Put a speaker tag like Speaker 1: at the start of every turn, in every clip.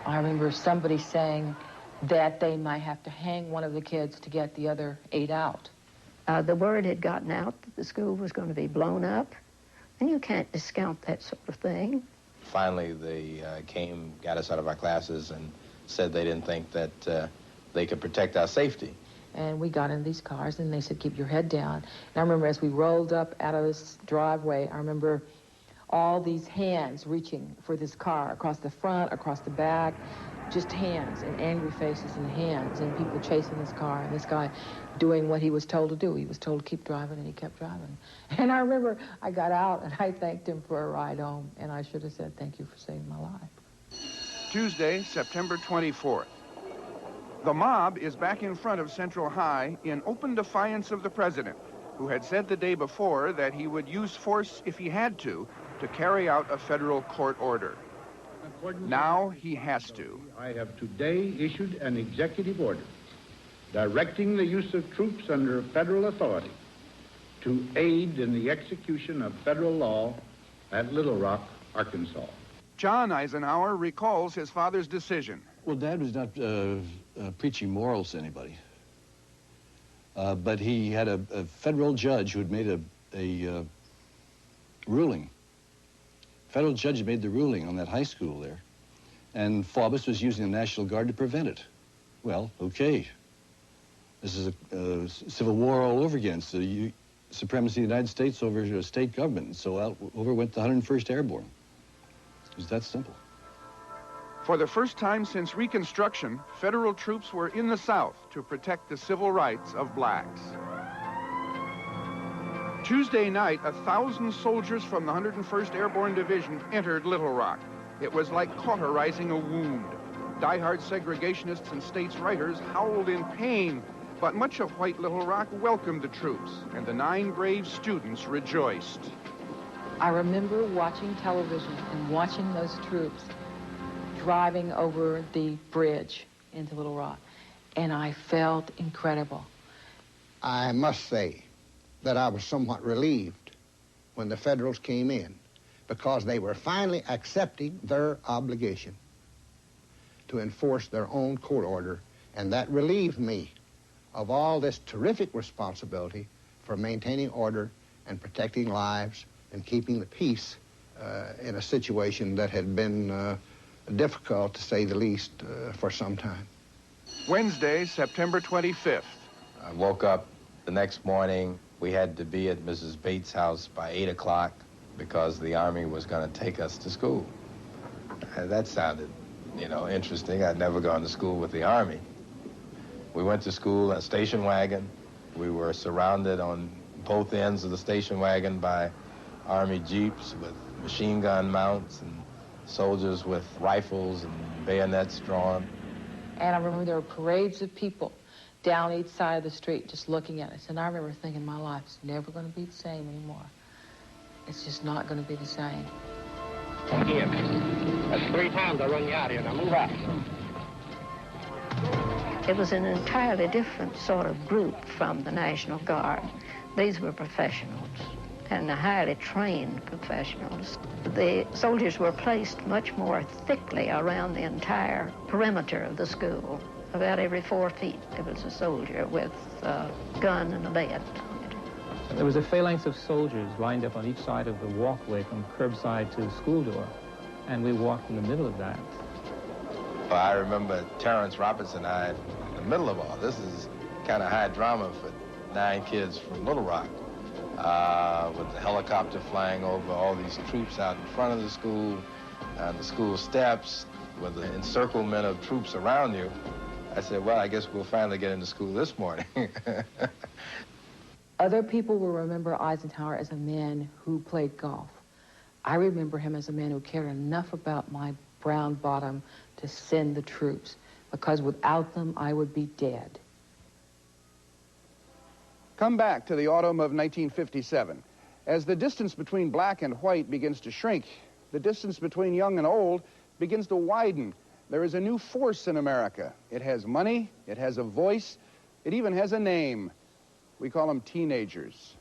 Speaker 1: I remember somebody saying that they might have to hang one of the kids to get the other 8 out.
Speaker 2: The word had gotten out that the school was going to be blown up, and you can't discount that sort of thing.
Speaker 3: Finally, they got us out of our classes and said they didn't think that they could protect our safety.
Speaker 1: And we got in these cars, and they said, keep your head down. And I remember as we rolled up out of this driveway, I remember all these hands reaching for this car, across the front, across the back, just hands and angry faces and hands, and people chasing this car, and this guy doing what he was told to do. He was told to keep driving, and he kept driving. And I remember I got out, and I thanked him for a ride home, and I should have said, thank you for saving my life.
Speaker 4: Tuesday, September 24th. The mob is back in front of Central High in open defiance of the president, who had said the day before that he would use force if he had to carry out a federal court order. Now he has to.
Speaker 5: I have today issued an executive order directing the use of troops under federal authority to aid in the execution of federal law at Little Rock, Arkansas.
Speaker 4: John Eisenhower recalls his father's decision.
Speaker 6: Well, Dad was not preaching morals to anybody. But he had a federal judge who had made a ruling. Federal judge made the ruling on that high school there. And Faubus was using the National Guard to prevent it. Well, okay. This is a civil war all over again. It's the supremacy of the United States over a state government. So over went the 101st Airborne. It was that simple.
Speaker 4: For the first time since Reconstruction, federal troops were in the South to protect the civil rights of blacks. Tuesday night, 1,000 soldiers from the 101st Airborne Division entered Little Rock. It was like cauterizing a wound. Die-hard segregationists and states' writers howled in pain, but much of white Little Rock welcomed the troops, and the 9 brave students rejoiced.
Speaker 1: I remember watching television and watching those troops driving over the bridge into Little Rock, and I felt incredible.
Speaker 7: I must say that I was somewhat relieved when the Federals came in, because they were finally accepting their obligation to enforce their own court order, and that relieved me of all this terrific responsibility for maintaining order and protecting lives and keeping the peace in a situation that had been difficult, to say the least, for some time.
Speaker 4: Wednesday, September 25th.
Speaker 3: I woke up the next morning. We had to be at Mrs. Bates' house by 8 o'clock because the Army was going to take us to school. That sounded, interesting. I'd never gone to school with the Army. We went to school in a station wagon. We were surrounded on both ends of the station wagon by Army jeeps with machine gun mounts and soldiers with rifles and bayonets drawn.
Speaker 1: And I remember there were parades of people down each side of the street just looking at us. And I remember thinking, my life's never going to be the same anymore. It's just not going to be the same.
Speaker 8: Here. That's 3 times I run you out here. Now move out.
Speaker 2: It was an entirely different sort of group from the National Guard. These were professionals, and highly trained professionals. The soldiers were placed much more thickly around the entire perimeter of the school. About every 4 feet, there was a soldier with a gun and a bed.
Speaker 9: There was a phalanx of soldiers lined up on each side of the walkway from curbside to the school door, and we walked in the middle of that.
Speaker 3: Well, I remember Terrence Roberts and I in the middle of all this. Is kind of high drama for 9 kids from Little Rock. With the helicopter flying over, all these troops out in front of the school, on the school steps, with the encirclement of troops around you. I said, well, I guess we'll finally get into school this morning.
Speaker 1: Other people will remember Eisenhower as a man who played golf. I remember him as a man who cared enough about my brown bottom to send the troops, because without them, I would be dead.
Speaker 4: Come back to the autumn of 1957. As the distance between black and white begins to shrink, the distance between young and old begins to widen. There is a new force in America. It has money, it has a voice, it even has a name. We call them teenagers.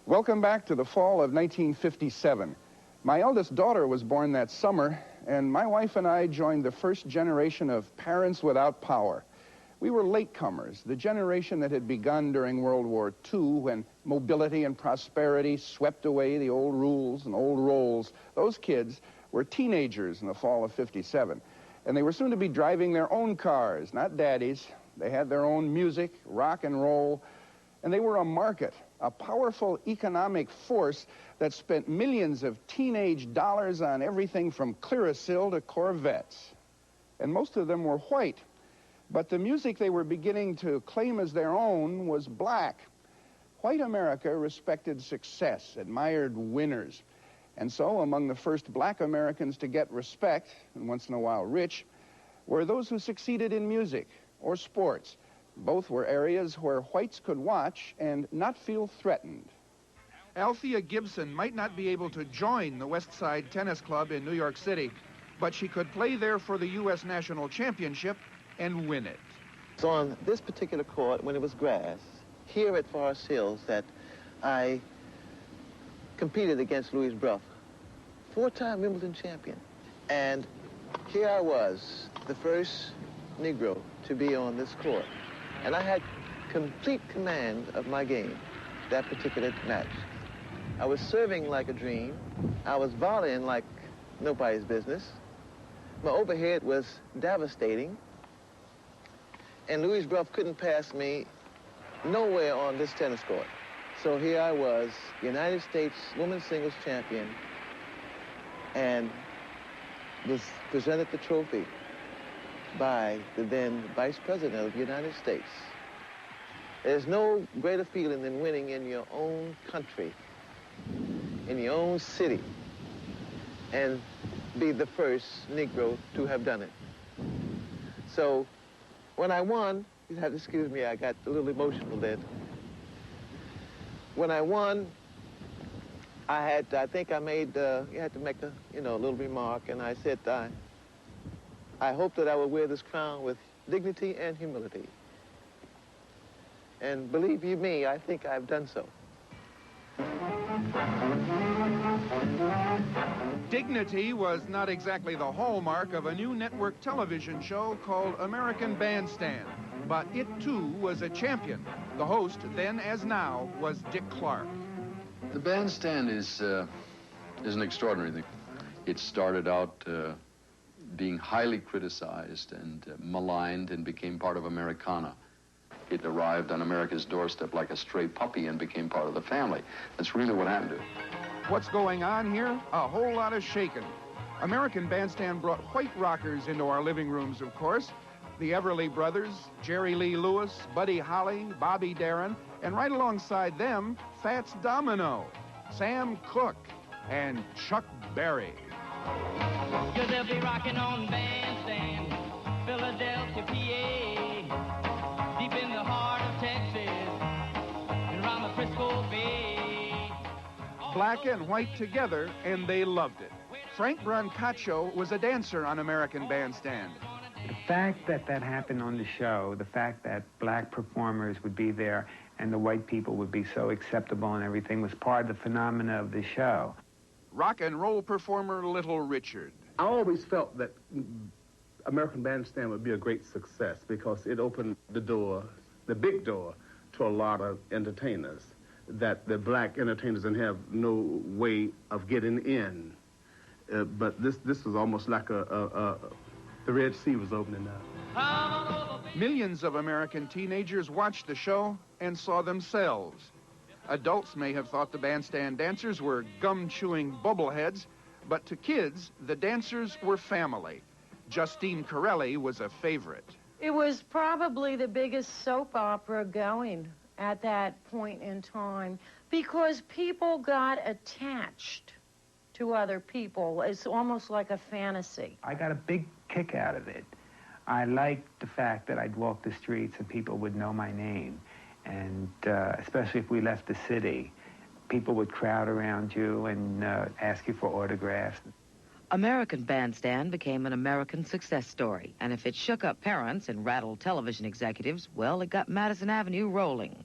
Speaker 4: Welcome back to the fall of 1957. My eldest daughter was born that summer, and my wife and I joined the first generation of parents without power. We were latecomers, the generation that had begun during World War II, when mobility and prosperity swept away the old rules and old roles. Those kids were teenagers in the fall of '57, and they were soon to be driving their own cars, not daddy's. They had their own music, rock and roll, and they were a market, a powerful economic force that spent millions of teenage dollars on everything from Clearasil to Corvettes. And most of them were white. But the music they were beginning to claim as their own was black. White America respected success, admired winners. And so among the first black Americans to get respect, and once in a while rich, were those who succeeded in music or sports. Both were areas where whites could watch and not feel threatened. Althea Gibson might not be able to join the West Side Tennis Club in New York City, but she could play there for the U.S. National Championship and win it.
Speaker 10: So on this particular court, when it was grass, here at Forest Hills, that I competed against Louis Bruff, four-time Wimbledon champion. And here I was, the first Negro to be on this court. And I had complete command of my game, that particular match. I was serving like a dream. I was volleying like nobody's business. My overhead was devastating. And Louis Bruff couldn't pass me nowhere on this tennis court. So here I was, United States women's singles champion, and was presented the trophy by the then Vice President of the United States. There's no greater feeling than winning in your own country, in your own city, and be the first Negro to have done it. So when I won, you have to excuse me, I got a little emotional then. When I won, I think I made, you had to make a, a little remark, and I said, I hope that I will wear this crown with dignity and humility. And believe you me, I think I've done so.
Speaker 4: Dignity was not exactly the hallmark of a new network television show called American Bandstand, but it too was a champion. The host, then as now, was Dick Clark.
Speaker 11: The Bandstand is an extraordinary thing. It started out being highly criticized and maligned and became part of Americana. It arrived on America's doorstep like a stray puppy and became part of the family. That's really what happened to it.
Speaker 4: What's going on here? A whole lot of shaking. American Bandstand brought white rockers into our living rooms, of course. The Everly Brothers, Jerry Lee Lewis, Buddy Holly, Bobby Darin, and right alongside them, Fats Domino, Sam Cooke, and Chuck Berry.
Speaker 12: 'Cause they'll be rocking on Bandstand, Philadelphia, PA, deep in the heart of Texas, and around the Frisco Bay.
Speaker 4: Black and white together, and they loved it. Frank Brancaccio was a dancer on American Bandstand.
Speaker 13: The fact that that happened on the show, the fact that black performers would be there and the white people would be so acceptable and everything was part of the phenomena of the show.
Speaker 4: Rock and roll performer Little Richard.
Speaker 14: I always felt that American Bandstand would be a great success because it opened the door, the big door, to a lot of entertainers that the black entertainers didn't have no way of getting in. But this was almost like the Red Sea was opening up.
Speaker 4: Millions of American teenagers watched the show and saw themselves. Adults may have thought the bandstand dancers were gum-chewing bubbleheads, but to kids, the dancers were family. Justine Corelli was a favorite.
Speaker 15: It was probably the biggest soap opera going at that point in time because people got attached to other people. It's almost like a fantasy.
Speaker 13: I got a big kick out of it. I liked the fact that I'd walk the streets and people would know my name. And especially if we left the city, people would crowd around you and ask you for autographs.
Speaker 16: American Bandstand became an American success story. And if it shook up parents and rattled television executives, well, it got Madison Avenue rolling.